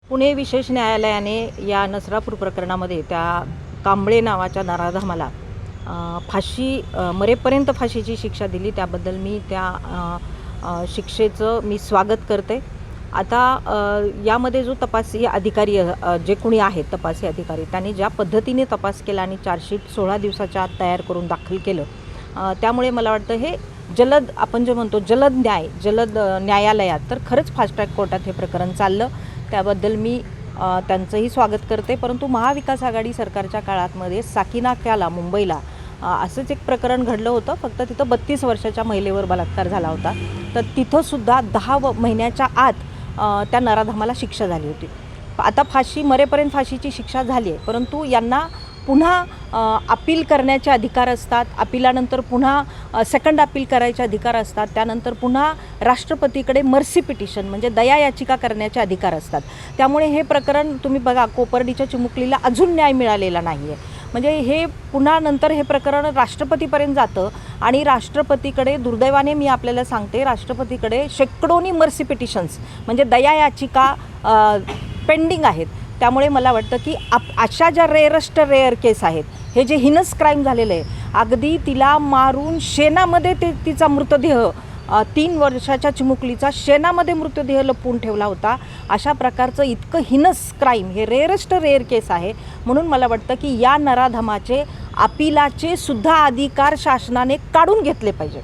पुणे विशेष न्यायालयाने या नसरापूर प्रकरणामध्ये त्या कांबळे नावाच्या नराधमाला फाशी मरेपर्यंत फाशीची शिक्षा दिली. त्याबद्दल मी त्या शिक्षेचं मी स्वागत करते. आता यामध्ये जो तपासी अधिकारी जे कोणी आहेत तपासी अधिकारी त्यांनी ज्या पद्धतीने तपास केला आणि चार्जशीट 16 दिवसाच्या आत तयार करून दाखल केलं, त्यामुळे मला वाटतं हे जलद आपण जे म्हणतो जलद न्यायालयात तर खरंच फास्ट ट्रॅक कोर्टात हे प्रकरण चाललं. त्याबद्दल मी त्यांचंही स्वागत करते. परंतु महाविकास आघाडी सरकारच्या काळातमध्ये साकीनाक्याला मुंबईला असंच एक प्रकरण घडलं होतं. फक्त तिथं 32 वर्षाच्या महिलेवर बलात्कार झाला होता. तर तिथंसुद्धा 10 महिन्याच्या आत त्या नराधमाला शिक्षा झाली होती. आता मरेपर्यंत फाशीची शिक्षा झाली आहे, परंतु यांना पुन्हा अपील करण्याचे अधिकार असतात. अपिलानंतर पुन्हा सेकंड अपील करायचे अधिकार असतात. त्यानंतर पुन्हा राष्ट्रपतीकडे मर्सी पिटिशन म्हणजे दया याचिका करण्याचे अधिकार असतात. त्यामुळे हे प्रकरण तुम्ही बघा, कोपर्डीच्या चिमुकलीला अजून न्याय मिळालेला नाही आहे. म्हणजे हे पुन्हा नंतर हे प्रकरण राष्ट्रपतीपर्यंत जातं आणि राष्ट्रपतीकडे दुर्दैवाने मी आपल्याला सांगते, राष्ट्रपतीकडे शेकडोनी मर्सी पिटिशन्स म्हणजे दया याचिका पेंडिंग आहेत. त्यामुळे मला वाटतं की अशा ज्या रेअर केस आहेत, हे जे हिनस क्राईम झालेलं आहे, अगदी तिला मारून शेणामध्ये तिचा मृतदेह 3 वर्षाच्या चिमुकलीचा शेणामध्ये मृतदेह लपवून ठेवला होता. अशा प्रकारचं इतकं हिनस क्राईम हे रेअर केस आहे. म्हणून मला वाटतं की या नराधमाचे अपिलाचे सुद्धा अधिकार शासनाने काढून घेतले पाहिजे.